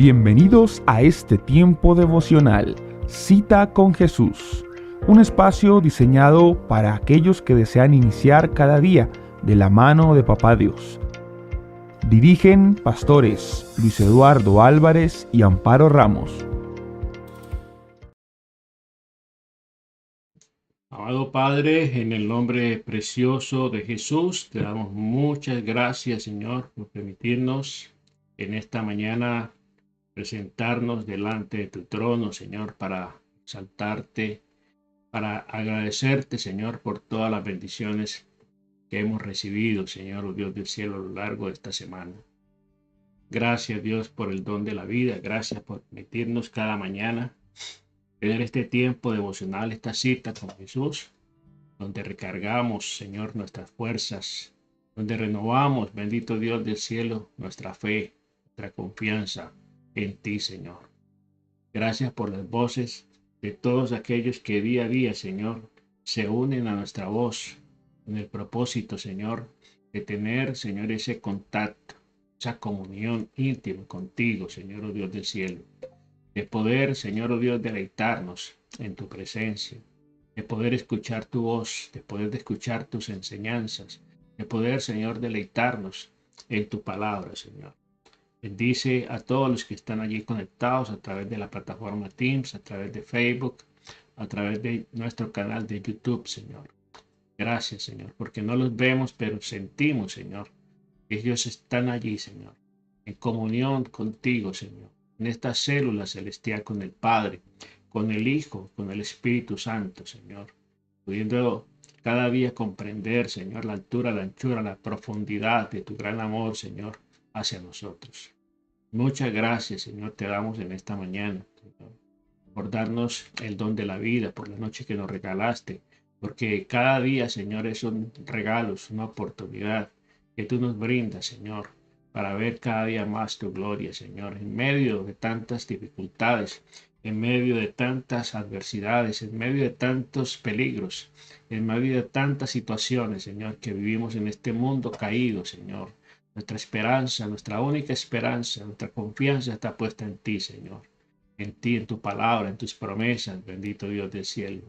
Bienvenidos a este tiempo devocional, Cita con Jesús, un espacio diseñado para aquellos que desean iniciar cada día de la mano de Papá Dios. Dirigen pastores Luis Eduardo Álvarez y Amparo Ramos. Amado Padre, en el nombre precioso de Jesús, te damos muchas gracias, Señor, por permitirnos en esta mañana presentarnos delante de tu trono, Señor, para exaltarte, para agradecerte, Señor, por todas las bendiciones que hemos recibido, Señor, oh Dios del cielo, a lo largo de esta semana. Gracias, Dios, por el don de la vida. Gracias por permitirnos cada mañana tener este tiempo devocional, esta cita con Jesús, donde recargamos, Señor, nuestras fuerzas, donde renovamos, bendito Dios del cielo, nuestra fe, nuestra confianza en ti, Señor. Gracias por las voces de todos aquellos que día a día, Señor, se unen a nuestra voz con el propósito, Señor, de tener, Señor, ese contacto, esa comunión íntima contigo, Señor, oh Dios del cielo. De poder, Señor, oh Dios, deleitarnos en tu presencia, de poder escuchar tu voz, de poder escuchar tus enseñanzas, de poder, Señor, deleitarnos en tu palabra, Señor. Bendice a todos los que están allí conectados a través de la plataforma Teams, a través de Facebook, a través de nuestro canal de YouTube, Señor. Gracias, Señor, porque no los vemos, pero sentimos, Señor, que ellos están allí, Señor, en comunión contigo, Señor, en esta célula celestial con el Padre, con el Hijo, con el Espíritu Santo, Señor, pudiendo cada día comprender, Señor, la altura, la anchura, la profundidad de tu gran amor, Señor, hacia nosotros. Muchas gracias, Señor, te damos en esta mañana, Señor, por darnos el don de la vida, por la noche que nos regalaste, porque cada día, Señor, es un regalo, es una oportunidad que tú nos brindas, Señor, para ver cada día más tu gloria, Señor, en medio de tantas dificultades, en medio de tantas adversidades, en medio de tantos peligros, en medio de tantas situaciones, Señor, que vivimos en este mundo caído, Señor. Nuestra esperanza, nuestra única esperanza, nuestra confianza está puesta en ti, Señor. En ti, en tu palabra, en tus promesas, bendito Dios del cielo.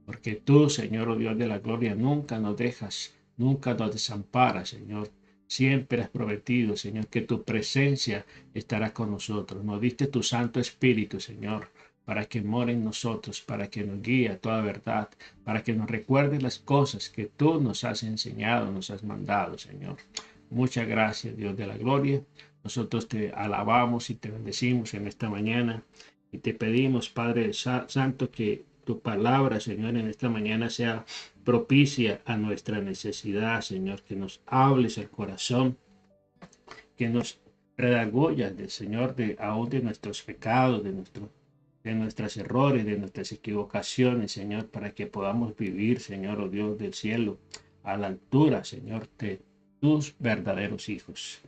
Porque tú, Señor, oh Dios de la gloria, nunca nos dejas, nunca nos desamparas, Señor. Siempre has prometido, Señor, que tu presencia estará con nosotros. Nos diste tu Santo Espíritu, Señor, para que more en nosotros, para que nos guíe a toda verdad, para que nos recuerde las cosas que tú nos has enseñado, nos has mandado, Señor. Muchas gracias, Dios de la gloria. Nosotros te alabamos y te bendecimos en esta mañana y te pedimos, Padre Santo, que tu palabra, Señor, en esta mañana sea propicia a nuestra necesidad, Señor, que nos hables el corazón, que nos redagullas del Señor, aún de nuestros pecados, de nuestros errores, de nuestras equivocaciones, Señor, para que podamos vivir, Señor, oh Dios del cielo, a la altura, Señor, de tus verdaderos hijos.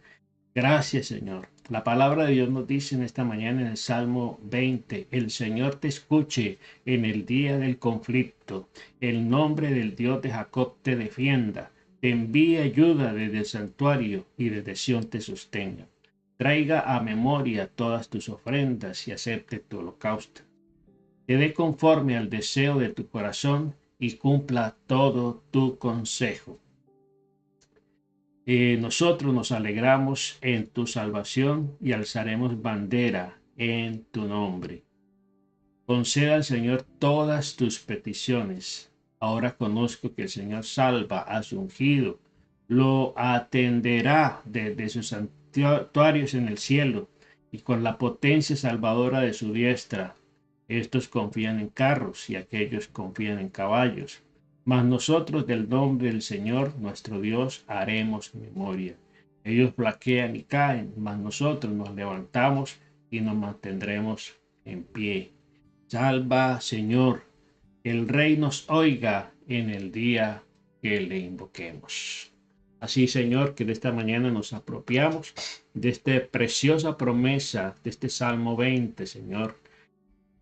Gracias, Señor. La palabra de Dios nos dice en esta mañana en el Salmo 20, el Señor te escuche en el día del conflicto, el nombre del Dios de Jacob te defienda, te envíe ayuda desde el santuario y desde Sión te sostenga. Traiga a memoria todas tus ofrendas y acepte tu holocausto. Te dé conforme al deseo de tu corazón y cumpla todo tu consejo. Nosotros nos alegramos en tu salvación y alzaremos bandera en tu nombre. Conceda al Señor todas tus peticiones. Ahora conozco que el Señor salva a su ungido. Lo atenderá desde sus santuarios en el cielo y con la potencia salvadora de su diestra. Estos confían en carros y aquellos confían en caballos. Mas nosotros del nombre del Señor, nuestro Dios, haremos memoria. Ellos flaquean y caen, mas nosotros nos levantamos y nos mantendremos en pie. Salva, Señor, que el Rey nos oiga en el día que le invoquemos. Así, Señor, que de esta mañana nos apropiamos de esta preciosa promesa, de este Salmo 20, Señor.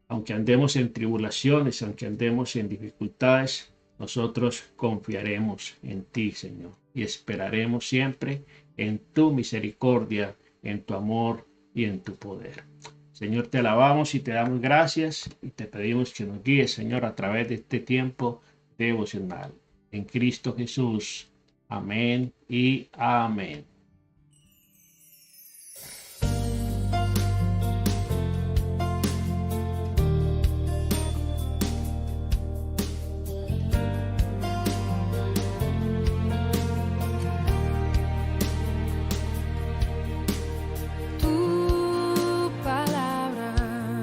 Aunque andemos en tribulaciones, aunque andemos en dificultades, nosotros confiaremos en ti, Señor, y esperaremos siempre en tu misericordia, en tu amor y en tu poder. Señor, te alabamos y te damos gracias y te pedimos que nos guíes, Señor, a través de este tiempo devocional. En Cristo Jesús. Amén y amén. Tu palabra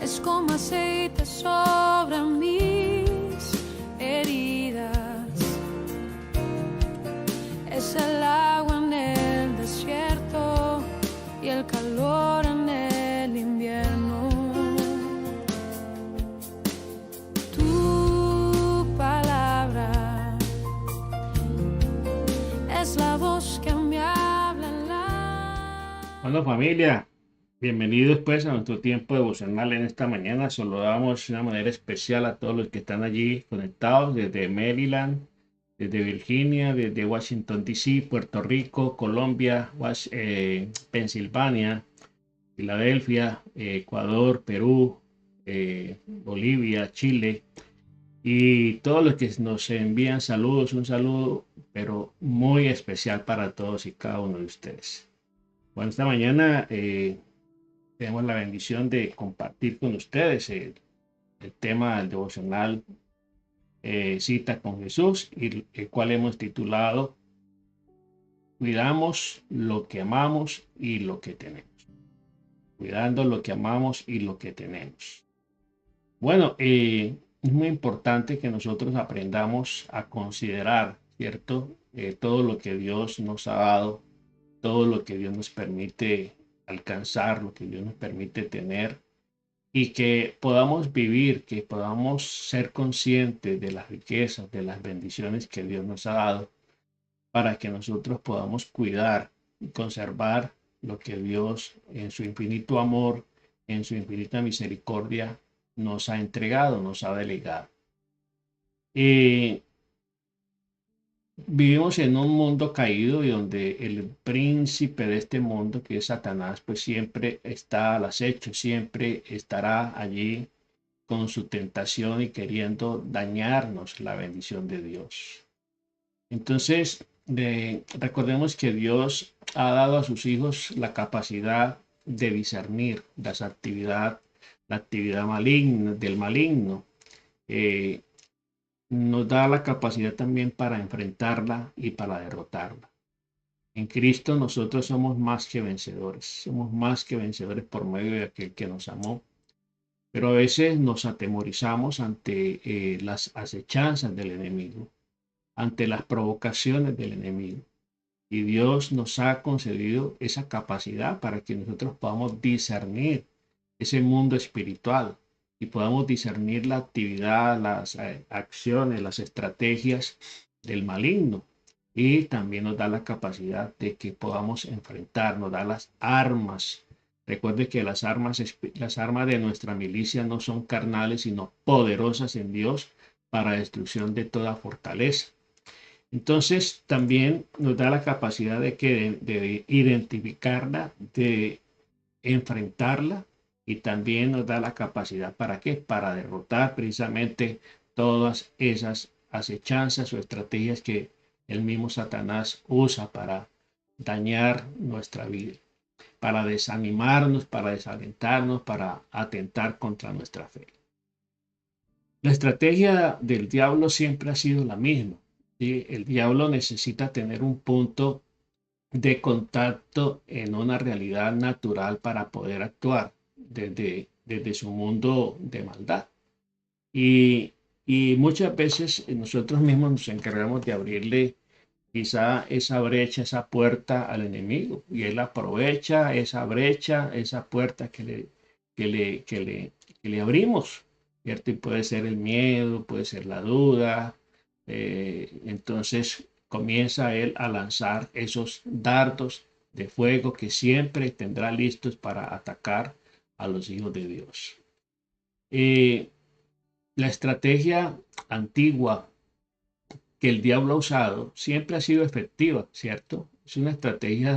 es como aceite sobre mis heridas, es el agua en el desierto y el calor en el invierno. Tu palabra es la voz que me habla en la... Bueno, familia, bienvenidos pues a nuestro tiempo devocional en esta mañana. Saludamos de una manera especial a todos los que están allí conectados desde Maryland, desde Virginia, desde Washington, D.C., Puerto Rico, Colombia, Pensilvania, Filadelfia, Ecuador, Perú, Bolivia, Chile y todos los que nos envían saludos, un saludo pero muy especial para todos y cada uno de ustedes. Bueno, esta mañana tenemos la bendición de compartir con ustedes el tema del devocional Cita con Jesús, y el cual hemos titulado Cuidamos lo que amamos y lo que tenemos. Cuidando lo que amamos y lo que tenemos. Bueno, es muy importante que nosotros aprendamos a considerar, ¿cierto? Todo lo que Dios nos ha dado, todo lo que Dios nos permite alcanzar, lo que Dios nos permite tener, y que podamos vivir, que podamos ser conscientes de las riquezas, de las bendiciones que Dios nos ha dado, para que nosotros podamos cuidar y conservar lo que Dios en su infinito amor, en su infinita misericordia, nos ha entregado, nos ha delegado. Vivimos en un mundo caído y donde el príncipe de este mundo, que es Satanás, pues siempre está al acecho, siempre estará allí con su tentación y queriendo dañarnos la bendición de Dios. Entonces, recordemos que Dios ha dado a sus hijos la capacidad de discernir la actividad maligna, del maligno. Nos da la capacidad también para enfrentarla y para derrotarla. En Cristo nosotros somos más que vencedores por medio de aquel que nos amó. Pero a veces nos atemorizamos ante las acechanzas del enemigo, ante las provocaciones del enemigo. Y Dios nos ha concedido esa capacidad para que nosotros podamos discernir ese mundo espiritual y podamos discernir la actividad, las acciones, las estrategias del maligno. Y también nos da la capacidad de que podamos enfrentar, nos da las armas. Recuerde que las armas de nuestra milicia no son carnales, sino poderosas en Dios para destrucción de toda fortaleza. Entonces también nos da la capacidad de identificarla, de enfrentarla, y también nos da la capacidad ¿para qué? Para derrotar precisamente todas esas acechanzas o estrategias que el mismo Satanás usa para dañar nuestra vida, para desanimarnos, para desalentarnos, para atentar contra nuestra fe. La estrategia del diablo siempre ha sido la misma. ¿Sí? El diablo necesita tener un punto de contacto en una realidad natural para poder actuar desde su mundo de maldad. Y muchas veces nosotros mismos nos encargamos de abrirle quizá esa brecha, esa puerta al enemigo, y él aprovecha esa brecha, esa puerta que le abrimos, ¿cierto? Y puede ser el miedo, puede ser la duda. Entonces comienza él a lanzar esos dardos de fuego que siempre tendrá listos para atacar a los hijos de Dios. La estrategia antigua que el diablo ha usado siempre ha sido efectiva, ¿cierto? Es una estrategia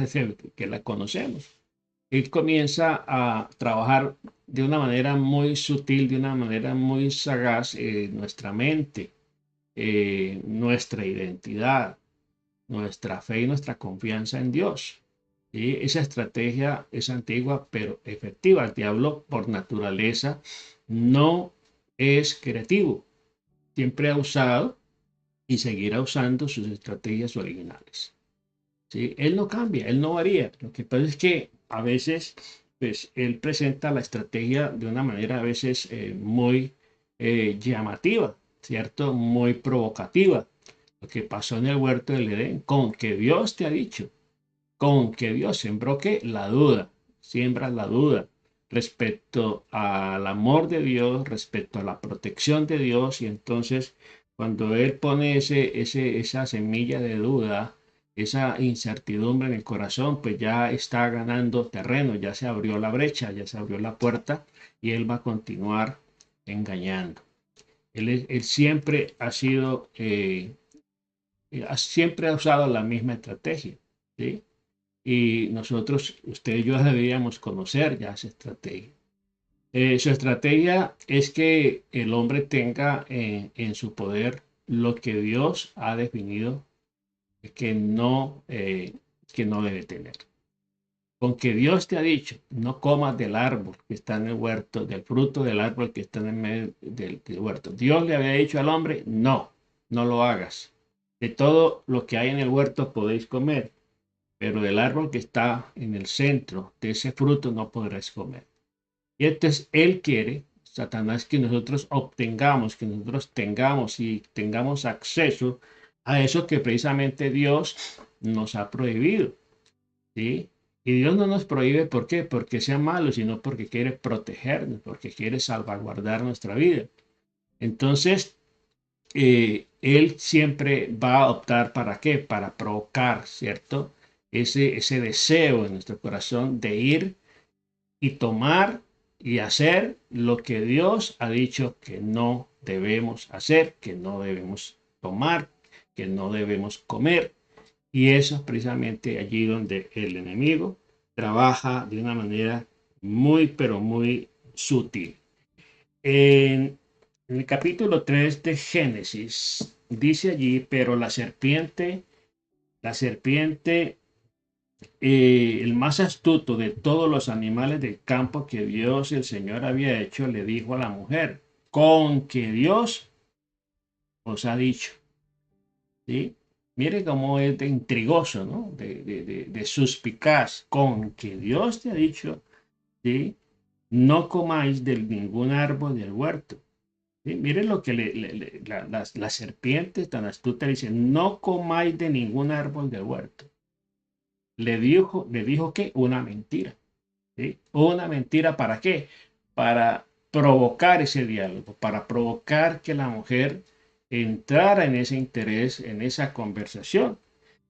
que la conocemos. él comienza a trabajar de una manera muy sutil, de una manera muy sagaz, nuestra mente, nuestra identidad, nuestra fe y nuestra confianza en Dios. ¿Sí? Esa estrategia es antigua, pero efectiva. El diablo, por naturaleza, no es creativo. Siempre ha usado y seguirá usando sus estrategias originales. ¿Sí? Él no cambia, él no varía. Lo que pasa es que a veces, pues, él presenta la estrategia de una manera a veces muy llamativa, ¿cierto? Muy provocativa. Lo que pasó en el huerto del Edén, con que Dios te ha dicho, con que Dios sembró que la duda, siembra la duda respecto al amor de Dios, respecto a la protección de Dios, y entonces cuando Él pone esa semilla de duda, esa incertidumbre en el corazón, pues ya está ganando terreno, ya se abrió la brecha, ya se abrió la puerta y Él va a continuar engañando. Él siempre ha sido, siempre ha usado la misma estrategia, ¿sí? Y nosotros, usted y yo deberíamos conocer ya esa estrategia. Su estrategia es que el hombre tenga en su poder lo que Dios ha definido que no debe tener. Con que Dios te ha dicho, no comas del árbol que está en el huerto, del fruto del árbol que está en medio del huerto. Dios le había dicho al hombre, no, no lo hagas. De todo lo que hay en el huerto podéis comer, pero del árbol que está en el centro de ese fruto no podrás comer. Y entonces Él quiere, Satanás, que nosotros obtengamos, que nosotros tengamos y tengamos acceso a eso que precisamente Dios nos ha prohibido, ¿sí? Y Dios no nos prohíbe, ¿por qué? Porque sea malo, sino porque quiere protegernos, porque quiere salvaguardar nuestra vida. Entonces, Él siempre va a optar ¿para qué? Para provocar, ¿cierto? Ese deseo en nuestro corazón de ir y tomar y hacer lo que Dios ha dicho que no debemos hacer, que no debemos tomar, que no debemos comer. Y eso es precisamente allí donde el enemigo trabaja de una manera muy, pero muy sutil. En el capítulo 3 de Génesis dice allí, pero la serpiente, el más astuto de todos los animales del campo que Dios el Señor había hecho, le dijo a la mujer, con que Dios os ha dicho. ¿Sí? Mire cómo es de intrigoso, ¿no? De suspicaz, con que Dios te ha dicho, ¿sí? No comáis de ningún árbol del huerto. ¿Sí? Mire lo que la serpiente tan astuta dice, no comáis de ningún árbol del huerto. Le dijo que una mentira. ¿Sí? Una mentira, ¿para qué? Para provocar ese diálogo, para provocar que la mujer entrara en ese interés, en esa conversación.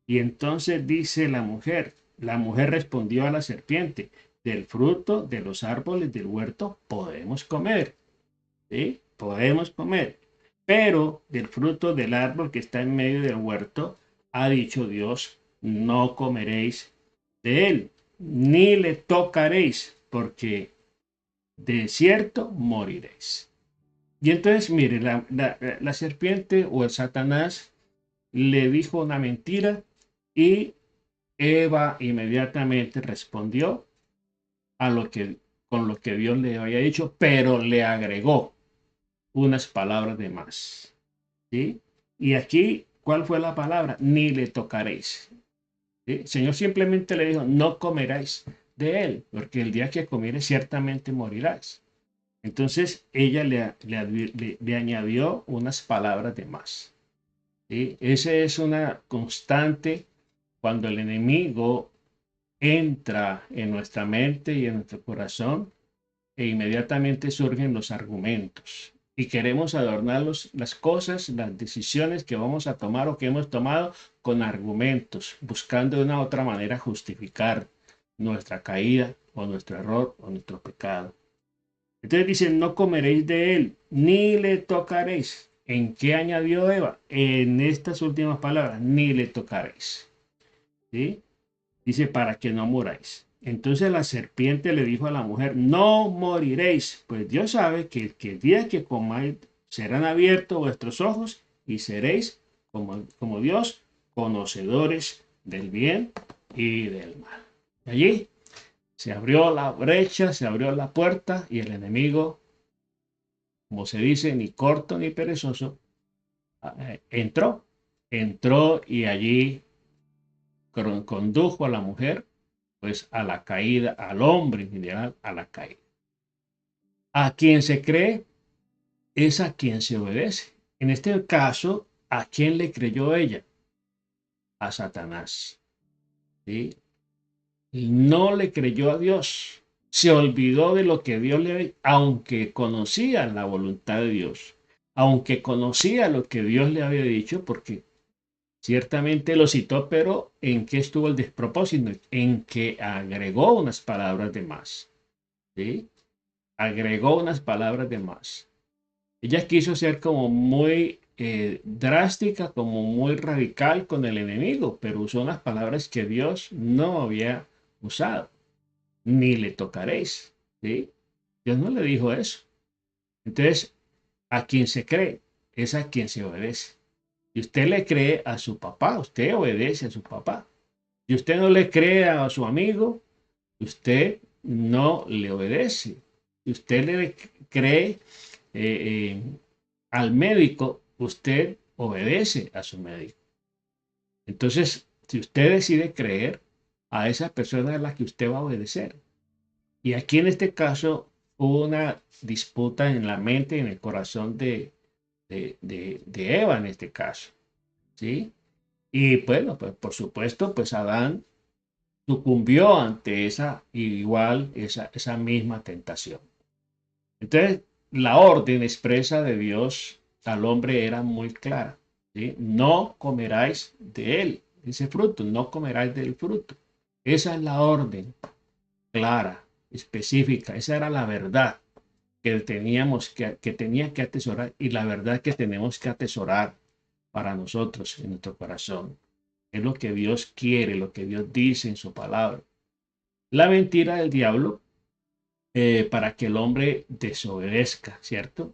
Y entonces dice la mujer respondió a la serpiente, del fruto de los árboles del huerto podemos comer, ¿sí? Podemos comer, pero del fruto del árbol que está en medio del huerto, ha dicho Dios, no comeréis de él, ni le tocaréis, porque de cierto moriréis. Y entonces, mire, la serpiente o el Satanás le dijo una mentira y Eva inmediatamente respondió a con lo que Dios le había dicho, pero le agregó unas palabras de más. ¿Sí? Y aquí, ¿cuál fue la palabra? Ni le tocaréis. ¿Sí? El Señor simplemente le dijo, no comeráis de él, porque el día que comieres ciertamente morirás. Entonces ella le añadió unas palabras de más. ¿Sí? Esa es una constante cuando el enemigo entra en nuestra mente y en nuestro corazón e inmediatamente surgen los argumentos y queremos adornar las cosas, las decisiones que vamos a tomar o que hemos tomado con argumentos, buscando de una u otra manera justificar nuestra caída o nuestro error o nuestro pecado. Entonces dicen, no comeréis de él, ni le tocaréis. ¿En qué añadió Eva? En estas últimas palabras, ni le tocaréis. ¿Sí? Dice, para que no muráis. Entonces la serpiente le dijo a la mujer, no moriréis, pues Dios sabe que el día que comáis serán abiertos vuestros ojos y seréis como Dios, conocedores del bien y del mal. Allí se abrió la brecha, se abrió la puerta y el enemigo, como se dice, ni corto ni perezoso, entró y allí condujo a la mujer pues a la caída, al hombre en general a la caída. A quien se cree es a quien se obedece. En este caso, ¿a quién le creyó ella? A Satanás. ¿Sí? No le creyó a Dios. Se olvidó de lo que Dios le había, aunque conocía la voluntad de Dios, aunque conocía lo que Dios le había dicho, porque ciertamente lo citó, pero ¿en qué estuvo el despropósito? En que agregó unas palabras de más. ¿Sí? Agregó unas palabras de más. Ella quiso ser como muy drástica, como muy radical con el enemigo, pero usó unas palabras que Dios no había usado. Ni le tocaréis. ¿Sí? Dios no le dijo eso. Entonces, a quien se cree es a quien se obedece. Si usted le cree a su papá, usted obedece a su papá. Si usted no le cree a su amigo, usted no le obedece. Si usted le cree al médico, usted obedece a su médico. Entonces, si usted decide creer, a esa persona a la que usted va a obedecer. Y aquí en este caso hubo una disputa en la mente y en el corazón de Eva en este caso. ¿Sí? Y bueno, pues por supuesto, pues Adán sucumbió ante esa misma tentación. Entonces, la orden expresa de Dios al hombre era muy clara. ¿Sí? No comeráis de él, ese fruto, no comeráis del fruto. Esa es la orden clara, específica. Esa era la verdad que tenía que atesorar y la verdad que tenemos que atesorar para nosotros en nuestro corazón. Es lo que Dios quiere, lo que Dios dice en su palabra. La mentira del diablo para que el hombre desobedezca, ¿cierto?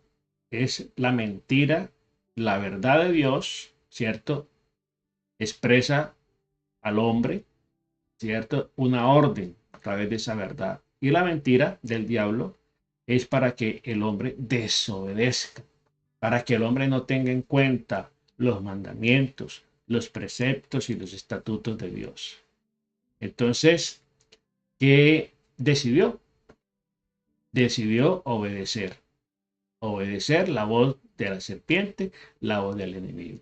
Es la mentira, la verdad de Dios, ¿cierto? Expresa al hombre, ¿cierto? Una orden a través de esa verdad. Y la mentira del diablo es para que el hombre desobedezca, para que el hombre no tenga en cuenta los mandamientos, los preceptos y los estatutos de Dios. Entonces, ¿qué decidió? Decidió obedecer. Obedecer la voz de la serpiente, la voz del enemigo.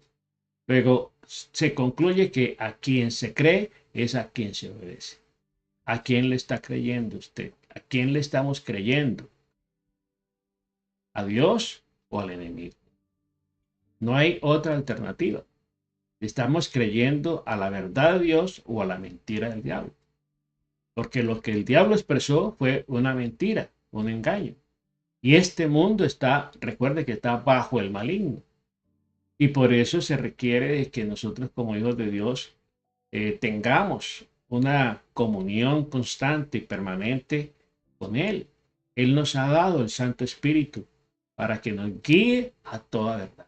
Luego se concluye que a quien se cree es a quien se obedece. ¿A quién le está creyendo usted? ¿A quién le estamos creyendo? ¿A Dios o al enemigo? No hay otra alternativa. Estamos creyendo a la verdad de Dios o a la mentira del diablo. Porque lo que el diablo expresó fue una mentira, un engaño. Y este mundo recuerde que está bajo el maligno. Y por eso se requiere de que nosotros como hijos de Dios tengamos una comunión constante y permanente con Él. Él nos ha dado el Santo Espíritu para que nos guíe a toda verdad.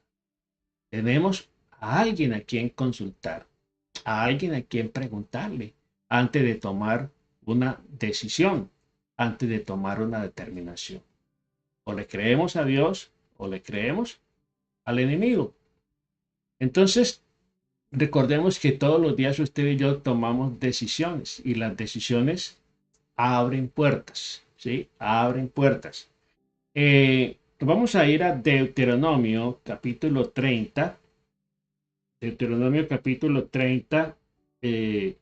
Tenemos a alguien a quien consultar, a alguien a quien preguntarle antes de tomar una decisión, antes de tomar una determinación. O le creemos a Dios o le creemos al enemigo. Entonces, recordemos que todos los días usted y yo tomamos decisiones y las decisiones abren puertas, ¿sí? Abren puertas. Vamos a ir a Deuteronomio capítulo 30. Deuteronomio capítulo 30, en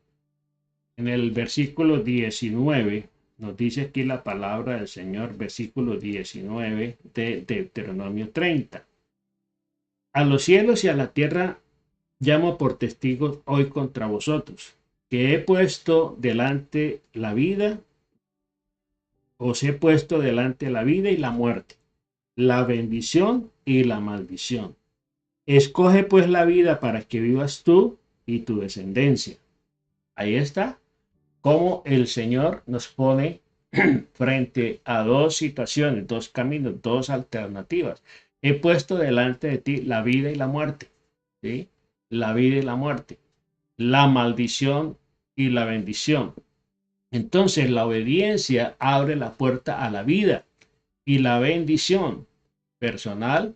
el versículo 19, nos dice aquí la palabra del Señor, versículo 19 de Deuteronomio 30. A los cielos y a la tierra llamo por testigos hoy contra vosotros, que he puesto delante la vida, os he puesto delante la vida y la muerte, la bendición y la maldición. Escoge pues la vida para que vivas tú y tu descendencia. Ahí está. cómo el Señor nos pone frente a dos situaciones, dos caminos, dos alternativas. He puesto delante de ti la vida y la muerte, ¿sí? La vida y la muerte, la maldición y la bendición. Entonces la obediencia abre la puerta a la vida y la bendición personal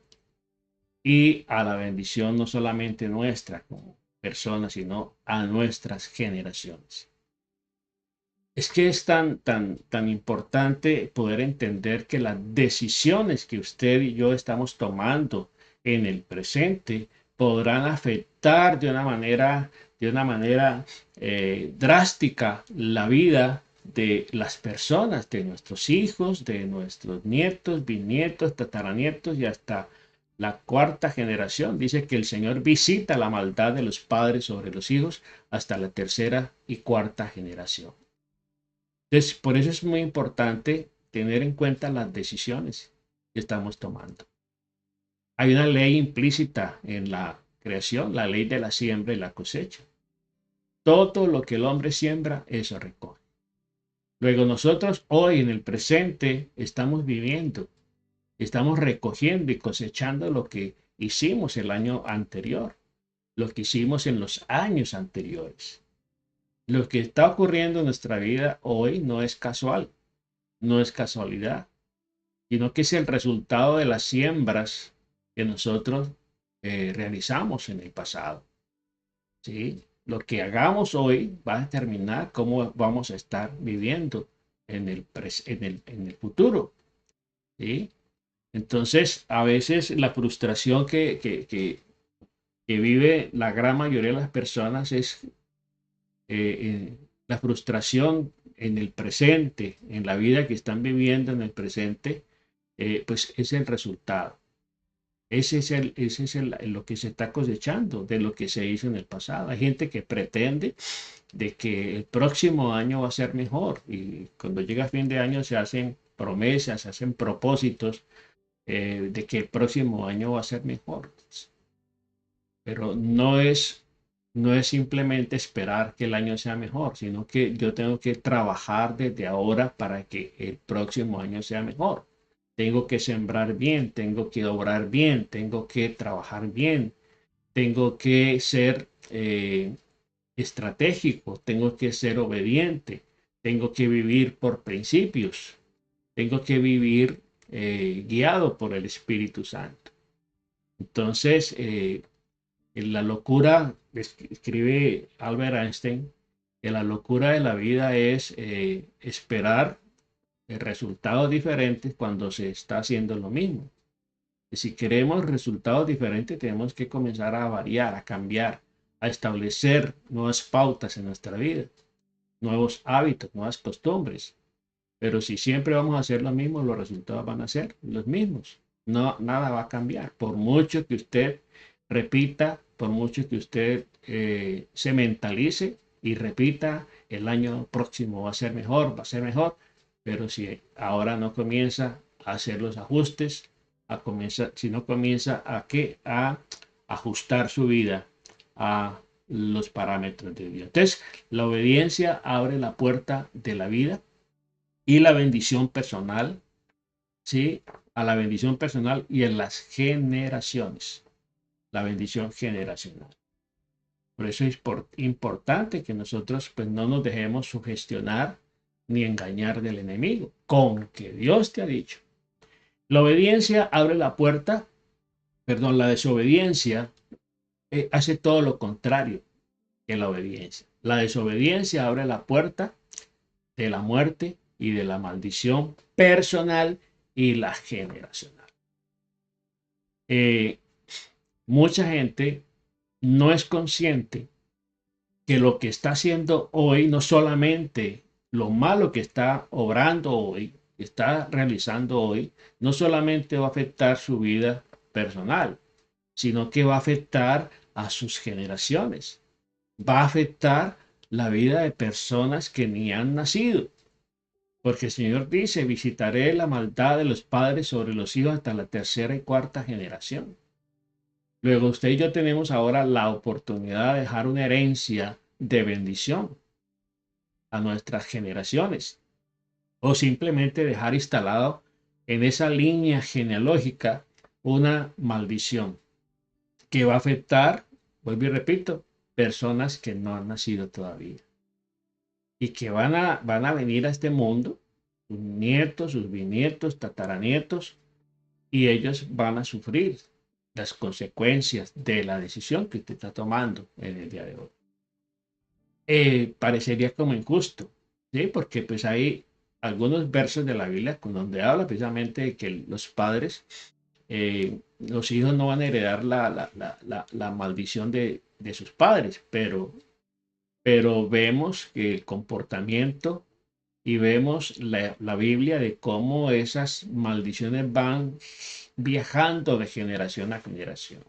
y a la bendición no solamente nuestra como personas, sino a nuestras generaciones. Es que es tan importante poder entender que las decisiones que usted y yo estamos tomando en el presente podrán afectar de una manera drástica la vida de las personas, de nuestros hijos, de nuestros nietos, bisnietos, tataranietos y hasta la cuarta generación. Dice que el Señor visita la maldad de los padres sobre los hijos hasta la tercera y cuarta generación. Entonces, por eso es muy importante tener en cuenta las decisiones que estamos tomando. Hay una ley implícita en la creación, la ley de la siembra y la cosecha. Todo lo que el hombre siembra, eso recoge. Luego nosotros hoy en el presente estamos viviendo, estamos recogiendo y cosechando lo que hicimos el año anterior, lo que hicimos en los años anteriores. Lo que está ocurriendo en nuestra vida hoy no es casual, no es casualidad, sino que es el resultado de las siembras que nosotros realizamos en el pasado. ¿Sí? Lo que hagamos hoy va a determinar cómo vamos a estar viviendo en el futuro. ¿Sí? Entonces, a veces la frustración que vive la gran mayoría de las personas es la frustración en el presente, en la vida que están viviendo en el presente, pues es el resultado. Ese es lo que se está cosechando de lo que se hizo en el pasado. Hay gente que pretende de que el próximo año va a ser mejor y cuando llega fin de año se hacen promesas, se hacen propósitos de que el próximo año va a ser mejor. Pero no es simplemente esperar que el año sea mejor, sino que yo tengo que trabajar desde ahora para que el próximo año sea mejor. Tengo que sembrar bien, tengo que obrar bien, tengo que trabajar bien, tengo que ser estratégico, tengo que ser obediente, tengo que vivir por principios, tengo que vivir guiado por el Espíritu Santo. Entonces, en la locura, escribe Albert Einstein, que la locura de la vida es esperar resultados diferentes cuando se está haciendo lo mismo. Y si queremos resultados diferentes, tenemos que comenzar a variar, a cambiar, a establecer nuevas pautas en nuestra vida, nuevos hábitos, nuevas costumbres. Pero si siempre vamos a hacer lo mismo, los resultados van a ser los mismos. No, nada va a cambiar. Por mucho que usted repita, por mucho que usted se mentalice y repita, el año próximo va a ser mejor, va a ser mejor. Pero si ahora no comienza a hacer los ajustes, si no comienza a ajustar su vida a los parámetros de Dios. Entonces, la obediencia abre la puerta de la vida y la bendición personal, ¿sí? A la bendición personal y en las generaciones. La bendición generacional. Por eso es importante que nosotros pues, no nos dejemos sugestionar ni engañar del enemigo, con que Dios te ha dicho. La obediencia abre la puerta, la desobediencia hace todo lo contrario que la obediencia. La desobediencia abre la puerta de la muerte y de la maldición personal y la generacional. Mucha gente no es consciente que lo que está haciendo hoy, no solamente lo malo que está obrando hoy, que está realizando hoy, no solamente va a afectar su vida personal, sino que va a afectar a sus generaciones. Va a afectar la vida de personas que ni han nacido. Porque el Señor dice, visitaré la maldad de los padres sobre los hijos hasta la tercera y cuarta generación. Luego usted y yo tenemos ahora la oportunidad de dejar una herencia de bendición. a nuestras generaciones, o simplemente dejar instalado en esa línea genealógica una maldición que va a afectar, vuelvo y repito, personas que no han nacido todavía y que van a venir a este mundo, sus nietos, sus bisnietos, tataranietos, y ellos van a sufrir las consecuencias de la decisión que usted está tomando en el día de hoy. Parecería como injusto, ¿sí? Porque pues hay algunos versos de la Biblia donde habla precisamente de que los padres, los hijos no van a heredar la maldición de sus padres, pero vemos que el comportamiento y vemos la Biblia de cómo esas maldiciones van viajando de generación a generación,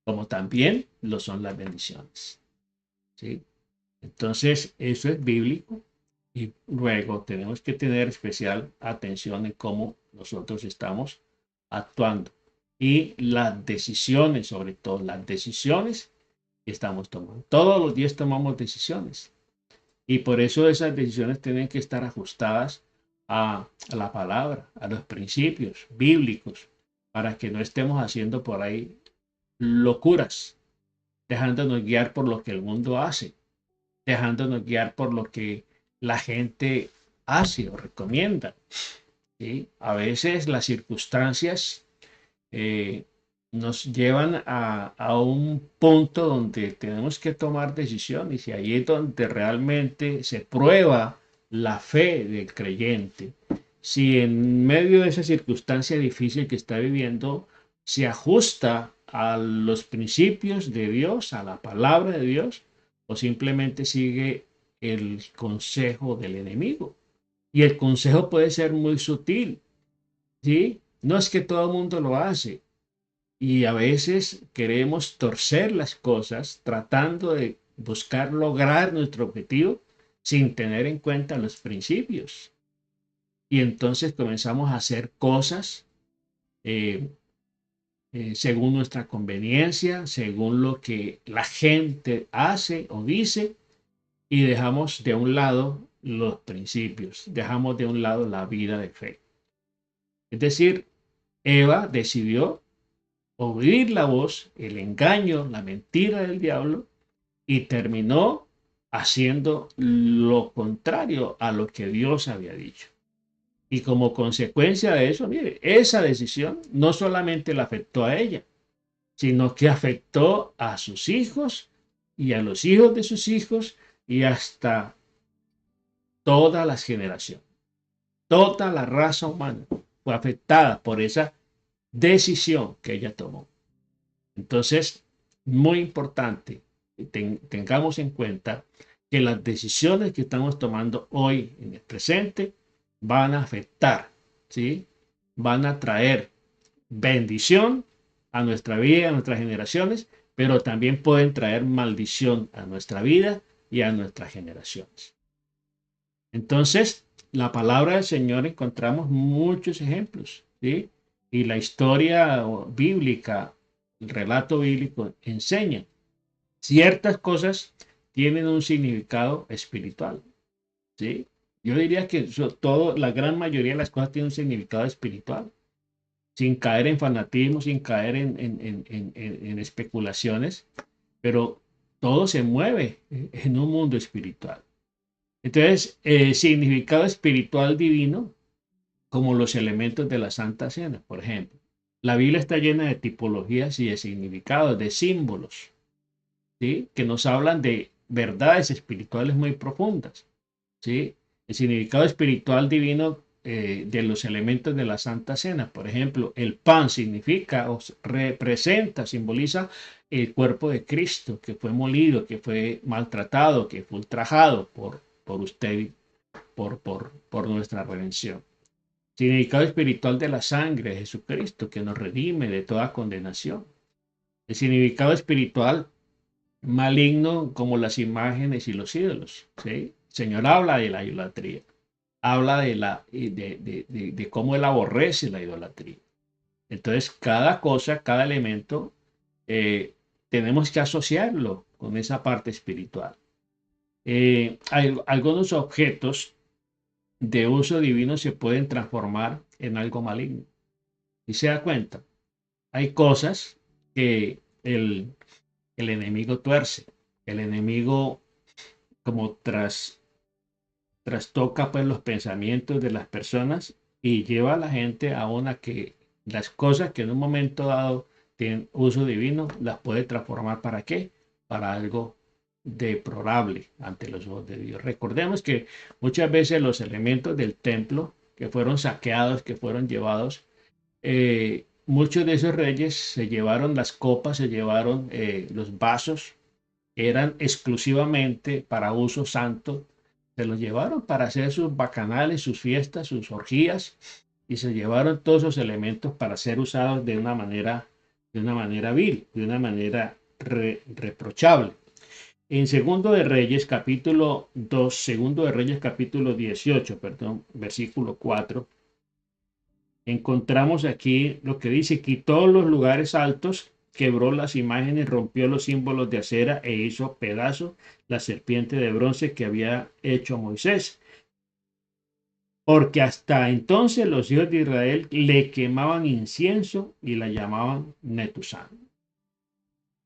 como también lo son las bendiciones, ¿sí? Entonces, eso es bíblico y luego tenemos que tener especial atención en cómo nosotros estamos actuando y las decisiones, sobre todo las decisiones que estamos tomando. Todos los días tomamos decisiones y por eso esas decisiones tienen que estar ajustadas a la palabra, a los principios bíblicos, para que no estemos haciendo por ahí locuras, dejándonos guiar por lo que el mundo hace, dejándonos guiar por lo que la gente hace o recomienda, ¿sí? A veces las circunstancias nos llevan a un punto donde tenemos que tomar decisiones y ahí es donde realmente se prueba la fe del creyente. Si en medio de esa circunstancia difícil que está viviendo se ajusta a los principios de Dios, a la palabra de Dios, o simplemente sigue el consejo del enemigo. Y el consejo puede ser muy sutil, ¿sí? No es que todo el mundo lo hace. Y a veces queremos torcer las cosas tratando de buscar lograr nuestro objetivo sin tener en cuenta los principios. Y entonces comenzamos a hacer cosas eh, según nuestra conveniencia, según lo que la gente hace o dice, y dejamos de un lado los principios, dejamos de un lado la vida de fe. Es decir, Eva decidió oír la voz, el engaño, la mentira del diablo y terminó haciendo lo contrario a lo que Dios había dicho. Y como consecuencia de eso, mire, esa decisión no solamente la afectó a ella, sino que afectó a sus hijos y a los hijos de sus hijos y hasta todas las generaciones. Toda la raza humana fue afectada por esa decisión que ella tomó. Entonces, muy importante, tengamos en cuenta que las decisiones que estamos tomando hoy en el presente van a afectar, ¿sí? Van a traer bendición a nuestra vida, a nuestras generaciones, pero también pueden traer maldición a nuestra vida y a nuestras generaciones. Entonces, la palabra del Señor encontramos muchos ejemplos, ¿sí? Y la historia bíblica, el relato bíblico enseña ciertas cosas tienen un significado espiritual, ¿sí? Yo diría que la gran mayoría de las cosas tienen un significado espiritual, sin caer en fanatismo, sin caer en especulaciones, pero todo se mueve en un mundo espiritual. Entonces, significado espiritual divino, como los elementos de la Santa Cena, por ejemplo. La Biblia está llena de tipologías y de significados, de símbolos, ¿sí? Que nos hablan de verdades espirituales muy profundas, ¿sí? El significado espiritual divino de los elementos de la Santa Cena, por ejemplo, el pan significa o representa, simboliza el cuerpo de Cristo que fue molido, que fue maltratado, que fue ultrajado por usted, por nuestra redención. Significado espiritual de la sangre de Jesucristo que nos redime de toda condenación. El significado espiritual maligno como las imágenes y los ídolos, ¿sí? El Señor habla de la idolatría, habla de cómo Él aborrece la idolatría. Entonces, cada cosa, cada elemento, tenemos que asociarlo con esa parte espiritual. Algunos objetos de uso divino se pueden transformar en algo maligno. Y se da cuenta, hay cosas que el enemigo tuerce, el enemigo como trastoca pues los pensamientos de las personas y lleva a la gente a una que las cosas que en un momento dado tienen uso divino, las puede transformar ¿para qué? Para algo deplorable ante los ojos de Dios. Recordemos que muchas veces los elementos del templo que fueron saqueados, que fueron llevados, muchos de esos reyes se llevaron las copas, se llevaron los vasos, eran exclusivamente para uso santo, se los llevaron para hacer sus bacanales, sus fiestas, sus orgías, y se llevaron todos esos elementos para ser usados de una manera vil, de una manera reprochable. En Segundo de Reyes, capítulo 2, Segundo de Reyes, capítulo 18, perdón, versículo 4, encontramos aquí lo que dice: quitó los lugares altos, quebró las imágenes, rompió los símbolos de acera e hizo pedazos la serpiente de bronce que había hecho Moisés. Porque hasta entonces los hijos de Israel le quemaban incienso y la llamaban Netusán.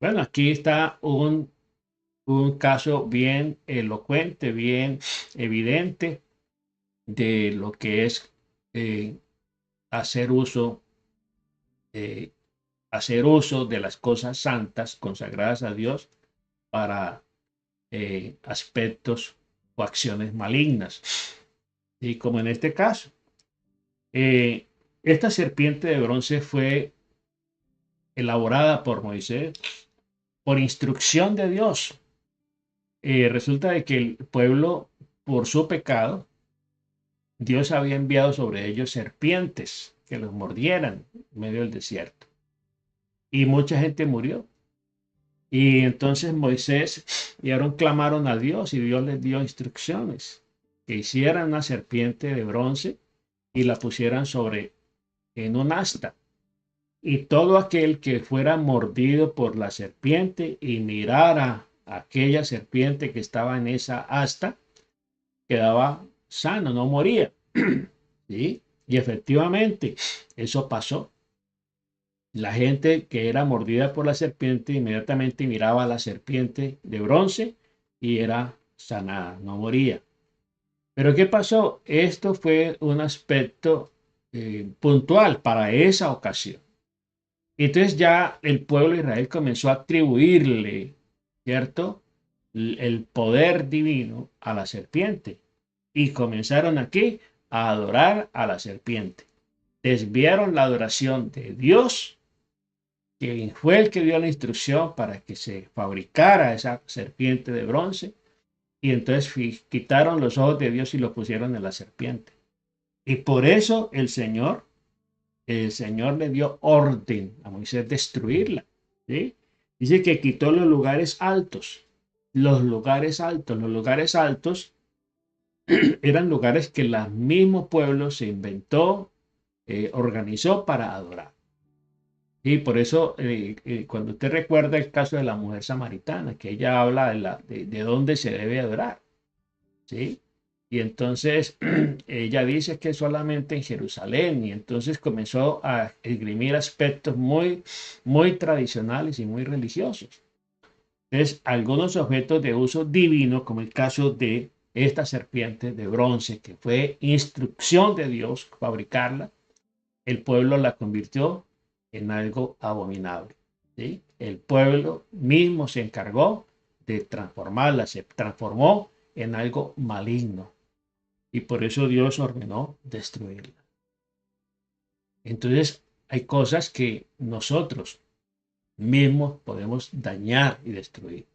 Bueno, aquí está un caso bien elocuente, bien evidente de lo que es hacer uso eh, hacer uso de las cosas santas consagradas a Dios para aspectos o acciones malignas. Y como en este caso, esta serpiente de bronce fue elaborada por Moisés por instrucción de Dios. Resulta de que el pueblo, por su pecado, Dios había enviado sobre ellos serpientes que los mordieran en medio del desierto. Y mucha gente murió. Y entonces Moisés y Aarón clamaron a Dios y Dios les dio instrucciones que hicieran una serpiente de bronce y la pusieran en un asta. Y todo aquel que fuera mordido por la serpiente y mirara a aquella serpiente que estaba en esa asta, quedaba sano, no moría. ¿Sí? Y efectivamente, eso pasó. La gente que era mordida por la serpiente inmediatamente miraba a la serpiente de bronce y era sanada, no moría. Pero ¿qué pasó? Esto fue un aspecto puntual para esa ocasión. Entonces ya el pueblo de Israel comenzó a atribuirle, ¿cierto?, el poder divino a la serpiente. Y comenzaron aquí a adorar a la serpiente. Desviaron la adoración de Dios, que fue el que dio la instrucción para que se fabricara esa serpiente de bronce, y entonces quitaron los ojos de Dios y lo pusieron en la serpiente. Y por eso el Señor le dio orden a Moisés destruirla. ¿Sí? Dice que quitó los lugares altos. Los lugares altos. Los lugares altos eran lugares que el mismo pueblo se inventó, organizó para adorar. Y por eso, cuando usted recuerda el caso de la mujer samaritana, que ella habla de dónde se debe adorar, ¿sí? Y entonces ella dice que solamente en Jerusalén, y entonces comenzó a esgrimir aspectos muy, muy tradicionales y muy religiosos. Entonces, algunos objetos de uso divino, como el caso de esta serpiente de bronce, que fue instrucción de Dios fabricarla, el pueblo la convirtió en algo abominable. ¿Sí? El pueblo mismo se encargó de transformarla, se transformó en algo maligno. Y por eso Dios ordenó destruirla. Entonces, hay cosas que nosotros mismos podemos dañar y destruir.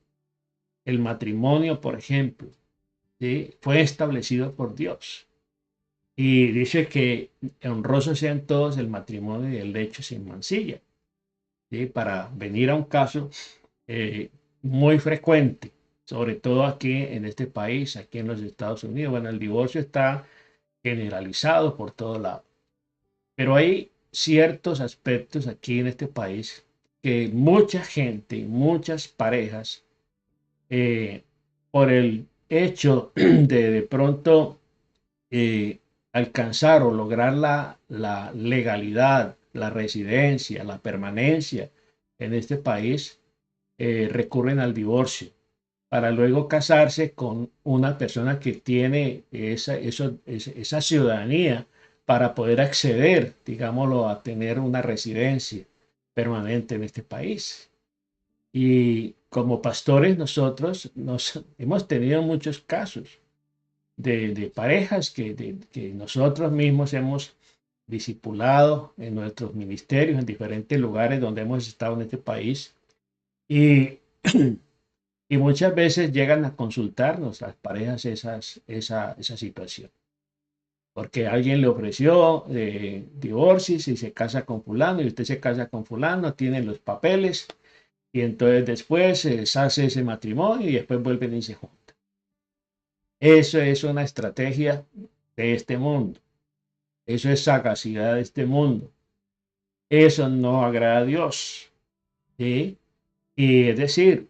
El matrimonio, por ejemplo, ¿sí?, fue establecido por Dios. Y dice que honrosos sean todos el matrimonio y el lecho sin mancilla. ¿Sí? Para venir a un caso muy frecuente, sobre todo aquí en este país, aquí en los Estados Unidos. Bueno, el divorcio está generalizado por todo lado. Pero hay ciertos aspectos aquí en este país que mucha gente, muchas parejas, por el hecho de pronto alcanzar o lograr la legalidad, la residencia, la permanencia en este país, recurren al divorcio para luego casarse con una persona que tiene esa ciudadanía para poder acceder, digámoslo, a tener una residencia permanente en este país. Y como pastores nosotros hemos tenido muchos casos de parejas que nosotros mismos hemos discipulado en nuestros ministerios, en diferentes lugares donde hemos estado en este país. Y, y muchas veces llegan a consultarnos las parejas esa situación. Porque alguien le ofreció divorcio y se casa con fulano y usted se casa con fulano, tiene los papeles y entonces después se hace ese matrimonio y después vuelven y se juntan. Eso es una estrategia de este mundo. Eso es sagacidad de este mundo. Eso no agrada a Dios. ¿Sí? Y es decir,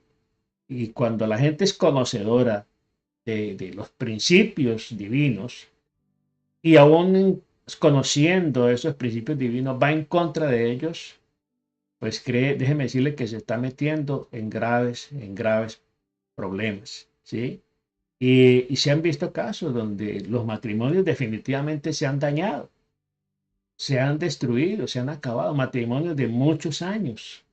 y cuando la gente es conocedora de los principios divinos y aún conociendo esos principios divinos va en contra de ellos, pues déjeme decirle que se está metiendo en graves problemas. ¿Sí? Y se han visto casos donde los matrimonios definitivamente se han dañado, se han destruido, se han acabado, matrimonios de muchos años.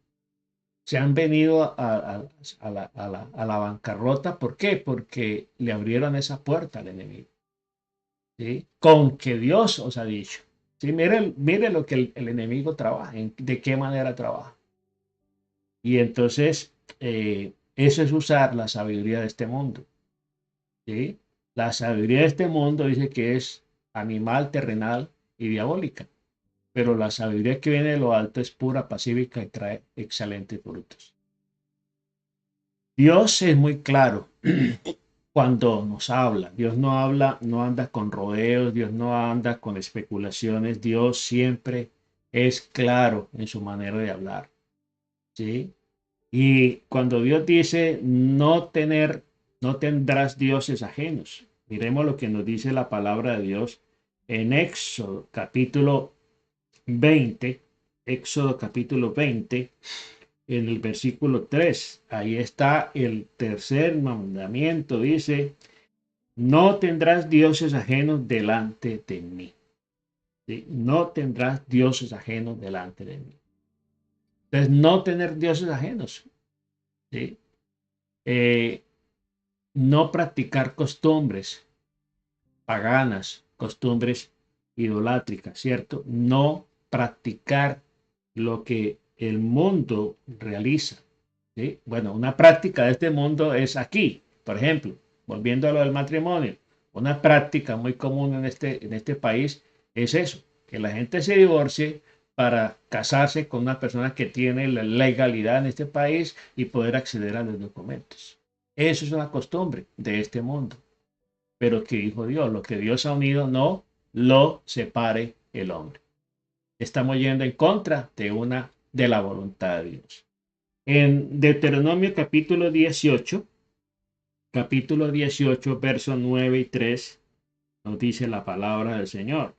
Se han venido a la bancarrota. ¿Por qué? Porque le abrieron esa puerta al enemigo. ¿Sí? Con que Dios os ha dicho. ¿Sí? Mire lo que el enemigo trabaja, de qué manera trabaja. Y entonces, eso es usar la sabiduría de este mundo. ¿Sí? La sabiduría de este mundo dice que es animal, terrenal y diabólica. Pero la sabiduría que viene de lo alto es pura, pacífica y trae excelentes frutos. Dios es muy claro cuando nos habla. Dios no habla, no anda con rodeos, Dios no anda con especulaciones. Dios siempre es claro en su manera de hablar. ¿Sí? Y cuando Dios dice no tendrás dioses ajenos. Miremos lo que nos dice la palabra de Dios en Éxodo capítulo 20, Éxodo capítulo 20, en el versículo 3. Ahí está el tercer mandamiento. Dice, no tendrás dioses ajenos delante de mí. ¿Sí? No tendrás dioses ajenos delante de mí. Entonces, no tener dioses ajenos. ¿Sí? No practicar costumbres paganas, costumbres idolátricas, ¿cierto? No practicar lo que el mundo realiza. ¿Sí? Bueno, una práctica de este mundo es aquí, por ejemplo, volviendo a lo del matrimonio, una práctica muy común en este país es eso, que la gente se divorcie para casarse con una persona que tiene la legalidad en este país y poder acceder a los documentos. Eso es una costumbre de este mundo. Pero que dijo Dios, lo que Dios ha unido no lo separe el hombre. Estamos yendo en contra de la voluntad de Dios. En Deuteronomio capítulo 18, versos 9 y 3, nos dice la palabra del Señor.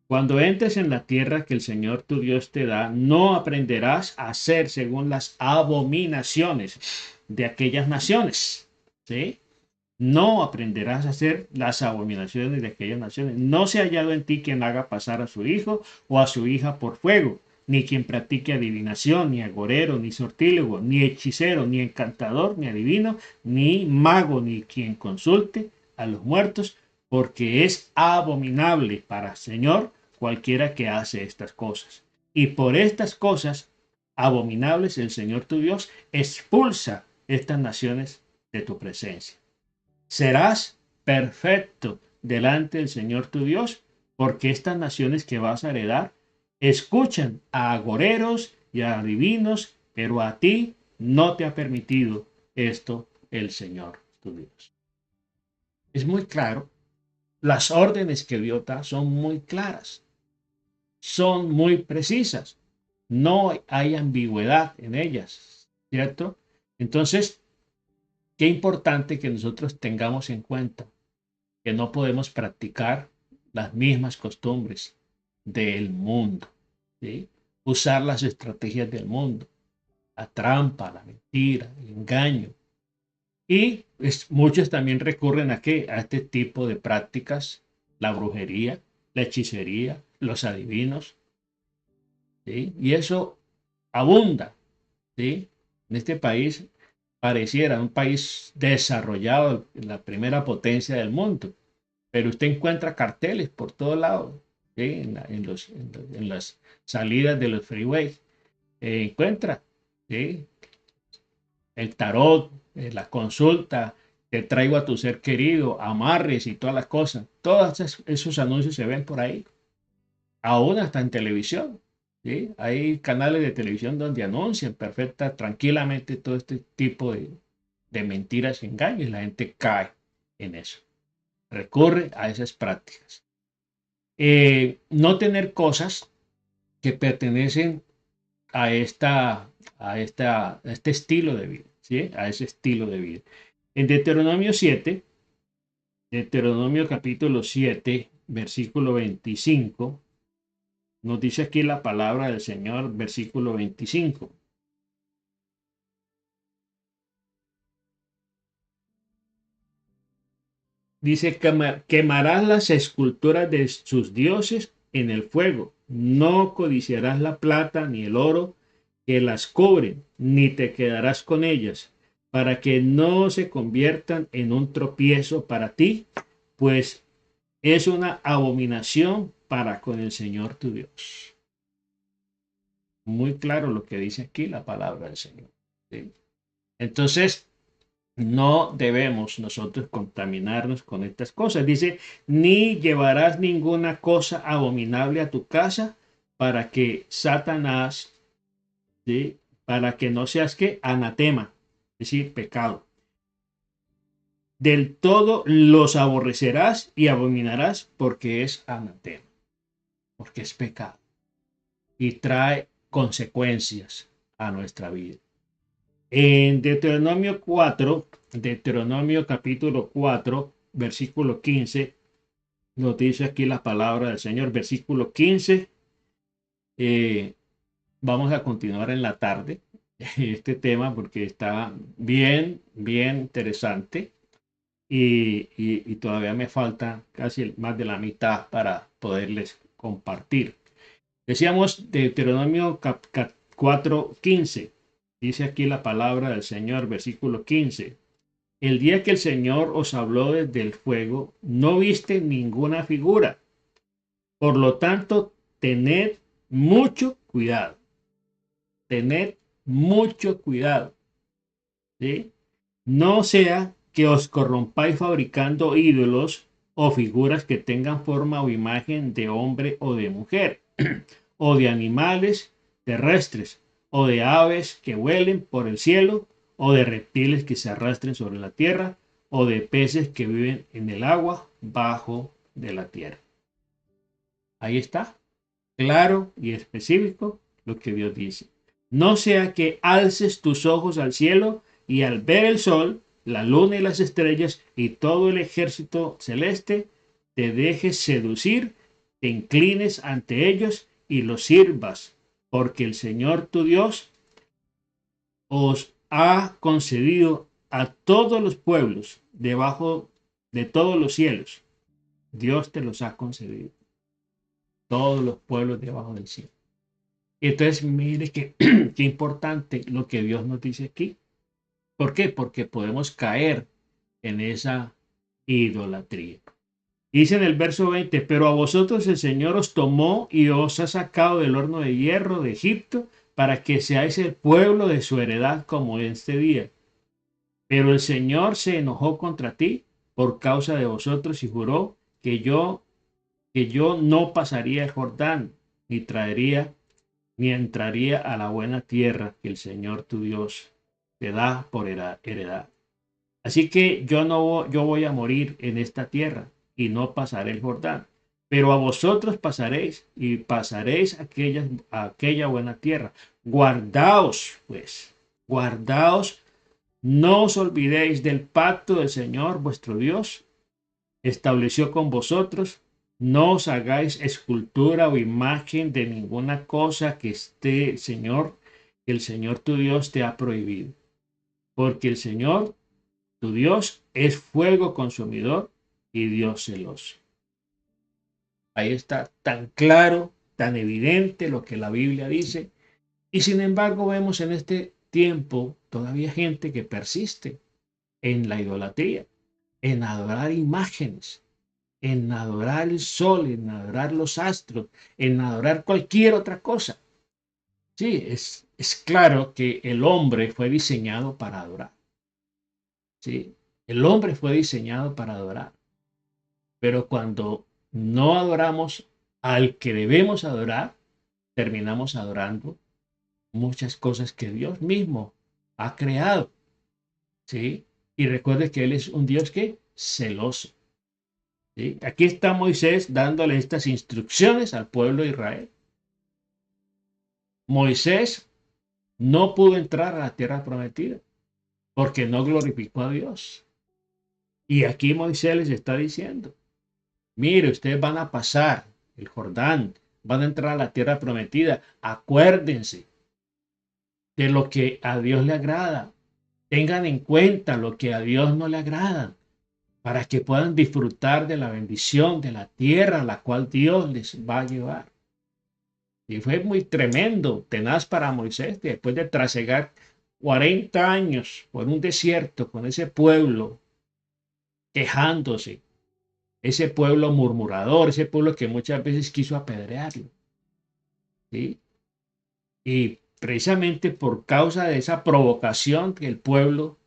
Cuando entres en la tierra que el Señor tu Dios te da, no aprenderás a hacer según las abominaciones de aquellas naciones. ¿Sí? No aprenderás a hacer las abominaciones de aquellas naciones. No se ha hallado en ti quien haga pasar a su hijo o a su hija por fuego, ni quien practique adivinación, ni agorero, ni sortílego, ni hechicero, ni encantador, ni adivino, ni mago, ni quien consulte a los muertos, porque es abominable para el Señor cualquiera que hace estas cosas. Y por estas cosas abominables el Señor tu Dios expulsa estas naciones de tu presencia. Serás perfecto delante del Señor tu Dios, porque estas naciones que vas a heredar escuchan a agoreros y a adivinos, pero a ti no te ha permitido esto el Señor tu Dios. Es muy claro. Las órdenes que Dios da son muy claras, son muy precisas. No hay ambigüedad en ellas, ¿cierto? Entonces, qué importante que nosotros tengamos en cuenta que no podemos practicar las mismas costumbres del mundo, ¿sí? Usar las estrategias del mundo, la trampa, la mentira, el engaño. Y muchos también recurren a qué? A este tipo de prácticas, la brujería, la hechicería, los adivinos, ¿sí? Y eso abunda, ¿sí? En este país pareciera un país desarrollado, la primera potencia del mundo, pero usted encuentra carteles por todos lados, ¿sí? En las salidas de los freeways, encuentra, ¿sí? El tarot, la consulta, te traigo a tu ser querido, amarres y todas las cosas. Todos esos anuncios se ven por ahí, aún hasta en televisión. ¿Sí? Hay canales de televisión donde anuncian tranquilamente todo este tipo de mentiras y engaños y la gente cae en eso. Recurre a esas prácticas. No tener cosas que pertenecen a este estilo de vida, ¿sí? A ese estilo de vida. En Deuteronomio capítulo 7, versículo 25, nos dice aquí la palabra del Señor, versículo 25. Dice, quemarás las esculturas de sus dioses en el fuego. No codiciarás la plata ni el oro que las cubren, ni te quedarás con ellas, para que no se conviertan en un tropiezo para ti, pues es una abominación para con el Señor tu Dios. Muy claro lo que dice aquí la palabra del Señor, ¿sí? Entonces, no debemos nosotros contaminarnos con estas cosas. Dice, ni llevarás ninguna cosa abominable a tu casa para que Satanás, ¿sí? Para que no seas que anatema, es decir, pecado. Del todo los aborrecerás y abominarás porque es anatema, porque es pecado y trae consecuencias a nuestra vida. En Deuteronomio capítulo 4, versículo 15, nos dice aquí la palabra del Señor, versículo 15. Vamos a continuar en la tarde este tema porque está bien, bien interesante y todavía me falta casi más de la mitad para poderles compartir. Decíamos Deuteronomio 4:15. Dice aquí la palabra del Señor, versículo 15. El día que el Señor os habló desde el fuego, no viste ninguna figura. Por lo tanto, tened mucho cuidado. Tened mucho cuidado, ¿sí? No sea que os corrompáis fabricando ídolos o figuras que tengan forma o imagen de hombre o de mujer, o de animales terrestres, o de aves que vuelen por el cielo, o de reptiles que se arrastren sobre la tierra, o de peces que viven en el agua bajo de la tierra. Ahí está, claro y específico lo que Dios dice. No sea que alces tus ojos al cielo y al ver el sol, la luna y las estrellas y todo el ejército celeste, te dejes seducir, te inclines ante ellos y los sirvas, porque el Señor tu Dios os ha concedido a todos los pueblos debajo de todos los cielos. Dios te los ha concedido. Todos los pueblos debajo del cielo. Entonces, mire qué importante lo que Dios nos dice aquí. ¿Por qué? Porque podemos caer en esa idolatría. Dice en el verso 20, pero a vosotros el Señor os tomó y os ha sacado del horno de hierro de Egipto para que seáis el pueblo de su heredad como este día. Pero el Señor se enojó contra ti por causa de vosotros y juró que yo no pasaría el Jordán, ni entraría a la buena tierra que el Señor tu Dios te da por heredad. Así que yo voy a morir en esta tierra y no pasaré el Jordán. Pero a vosotros pasaréis y pasaréis a aquella buena tierra. Guardaos, pues, guardaos No os olvidéis del pacto del Señor vuestro Dios estableció con vosotros. No os hagáis escultura o imagen de ninguna cosa que el Señor tu Dios te ha prohibido. Porque el Señor tu Dios es fuego consumidor y Dios celoso. Ahí está tan claro, tan evidente lo que la Biblia dice. Y sin embargo vemos en este tiempo todavía gente que persiste en la idolatría, en adorar imágenes, en adorar el sol, en adorar los astros, en adorar cualquier otra cosa. Sí, es claro que el hombre fue diseñado para adorar. Sí, el hombre fue diseñado para adorar. Pero cuando no adoramos al que debemos adorar, terminamos adorando muchas cosas que Dios mismo ha creado. ¿Sí? Y recuerde que Él es un Dios que celoso. ¿Sí? Aquí está Moisés dándole estas instrucciones al pueblo de Israel. Moisés no pudo entrar a la tierra prometida porque no glorificó a Dios. Y aquí Moisés les está diciendo, mire, ustedes van a pasar el Jordán, van a entrar a la tierra prometida. Acuérdense de lo que a Dios le agrada. Tengan en cuenta lo que a Dios no le agrada, para que puedan disfrutar de la bendición de la tierra a la cual Dios les va a llevar. Y fue muy tremendo, tenaz para Moisés, que después de trasegar 40 años por un desierto con ese pueblo quejándose, ese pueblo murmurador, ese pueblo que muchas veces quiso apedrearlo. ¿Sí? Y precisamente por causa de esa provocación que el pueblo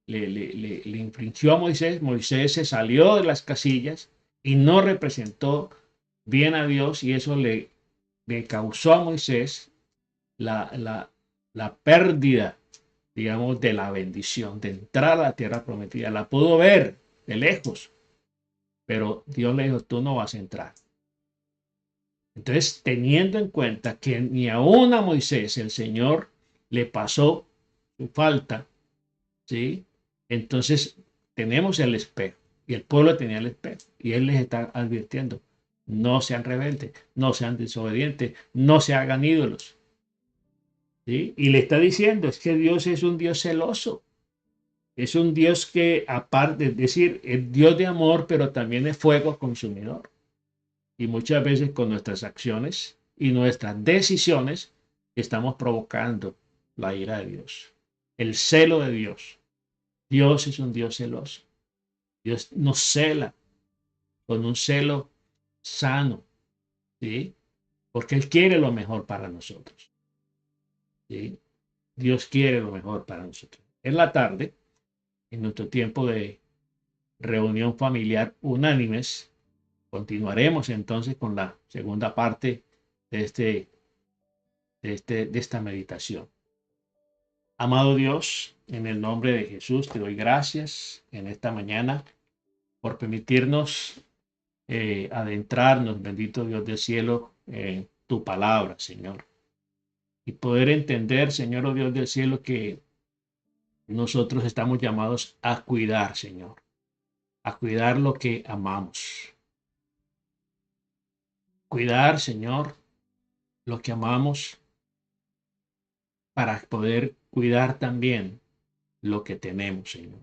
le infringió a Moisés, Moisés se salió de las casillas y no representó bien a Dios, y eso le causó a Moisés la pérdida, digamos, de la bendición, de entrar a la tierra prometida. La pudo ver de lejos, pero Dios le dijo, tú no vas a entrar. Entonces, teniendo en cuenta que ni aún a Moisés el Señor le pasó su falta, ¿sí? Entonces tenemos el espejo, y el pueblo tenía el espejo, y Él les está advirtiendo, no sean rebeldes, no sean desobedientes, no se hagan ídolos. ¿Sí? Y le está diciendo, es que Dios es un Dios celoso, es un Dios que, aparte de decir, es Dios de amor, pero también es fuego consumidor. Y muchas veces con nuestras acciones y nuestras decisiones estamos provocando la ira de Dios, el celo de Dios. Dios es un Dios celoso. Dios nos cela con un celo sano, ¿sí? Porque Él quiere lo mejor para nosotros, ¿sí? Dios quiere lo mejor para nosotros. En la tarde, en nuestro tiempo de reunión familiar unánimes, continuaremos entonces con la segunda parte de esta meditación. Amado Dios, en el nombre de Jesús, te doy gracias en esta mañana por permitirnos adentrarnos, bendito Dios del cielo, en tu palabra, Señor. Y poder entender, Señor, oh Dios del cielo, que nosotros estamos llamados a cuidar, Señor, a cuidar lo que amamos. Cuidar, Señor, lo que amamos para poder cuidar también lo que tenemos, Señor.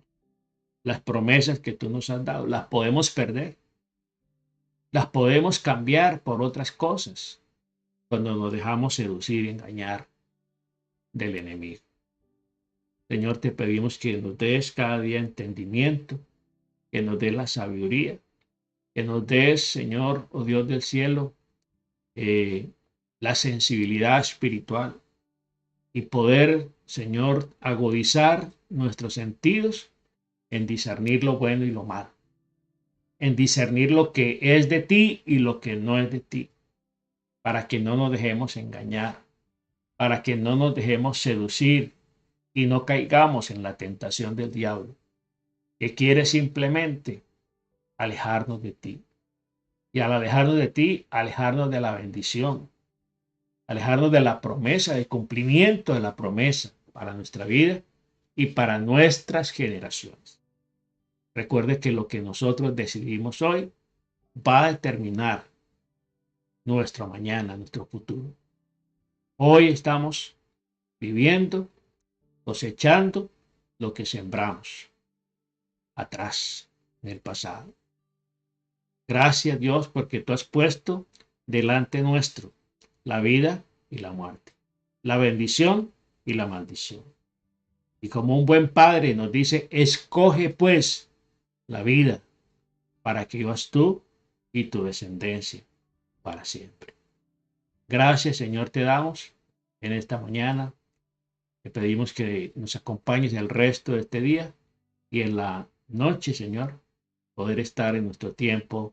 Las promesas que tú nos has dado, las podemos perder. Las podemos cambiar por otras cosas cuando nos dejamos seducir y engañar del enemigo. Señor, te pedimos que nos des cada día entendimiento, que nos des la sabiduría, que nos des, Señor, oh Dios del cielo, la sensibilidad espiritual y poder, Señor, agudizar nuestros sentidos en discernir lo bueno y lo malo, en discernir lo que es de ti y lo que no es de ti, para que no nos dejemos engañar, para que no nos dejemos seducir y no caigamos en la tentación del diablo, que quiere simplemente alejarnos de ti. Y al alejarnos de ti, alejarnos de la bendición, alejarnos de la promesa, del cumplimiento de la promesa para nuestra vida y para nuestras generaciones. Recuerde que lo que nosotros decidimos hoy va a determinar nuestro mañana, nuestro futuro. Hoy estamos viviendo, cosechando lo que sembramos atrás, en el pasado. Gracias Dios porque tú has puesto delante nuestro la vida y la muerte, la bendición y la maldición. Y como un buen padre nos dice, escoge pues la vida para que vivas tú y tu descendencia para siempre. Gracias Señor te damos en esta mañana. Te pedimos que nos acompañes el resto de este día y en la noche, Señor, poder estar en nuestro tiempo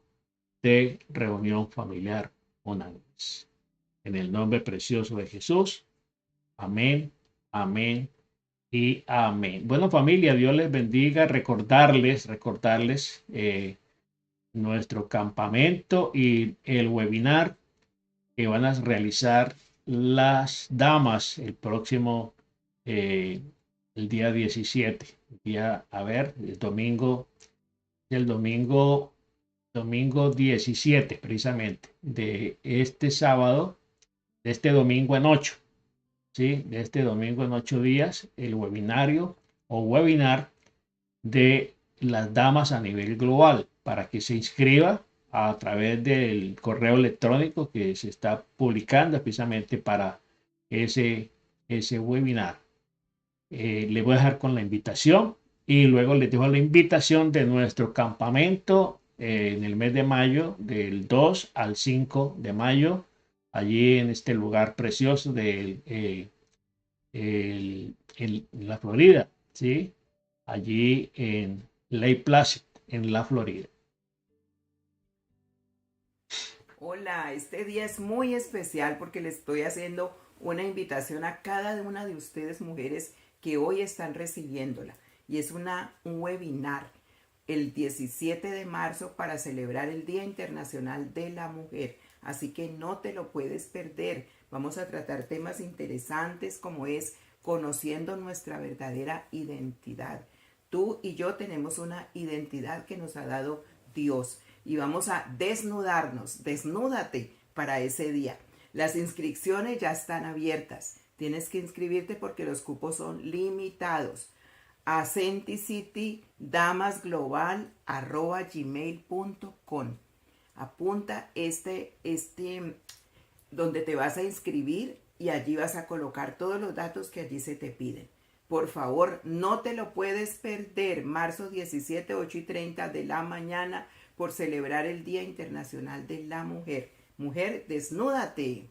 de reunión familiar una vez. En el nombre precioso de Jesús. Amén, amén y amén. Bueno, familia, Dios les bendiga. Recordarles nuestro campamento y el webinar que van a realizar las damas el próximo, el día 17. El domingo 17, precisamente, de este sábado, de este domingo en 8, ¿sí? De este domingo en 8 días, el webinario o webinar de las damas a nivel global, para que se inscriba a través del correo electrónico que se está publicando precisamente para ese webinar. Le voy a dejar con la invitación y luego les dejo la invitación de nuestro campamento en el mes de mayo, del 2 al 5 de mayo, allí en este lugar precioso de la Florida, ¿sí? Allí en Lake Placid, en la Florida. Hola, este día es muy especial porque le estoy haciendo una invitación a cada una de ustedes mujeres que hoy están recibiéndola. Y es un webinar el 17 de marzo para celebrar el Día Internacional de la Mujer. Así que no te lo puedes perder. Vamos a tratar temas interesantes como es conociendo nuestra verdadera identidad. Tú y yo tenemos una identidad que nos ha dado Dios y vamos a desnudarnos. Desnúdate para ese día. Las inscripciones ya están abiertas. Tienes que inscribirte porque los cupos son limitados. A centicitydamasglobal@gmail.com. Apunta donde te vas a inscribir y allí vas a colocar todos los datos que allí se te piden. Por favor, no te lo puedes perder. Marzo 17, 8:30 de la mañana por celebrar el Día Internacional de la Mujer. Mujer, desnúdate.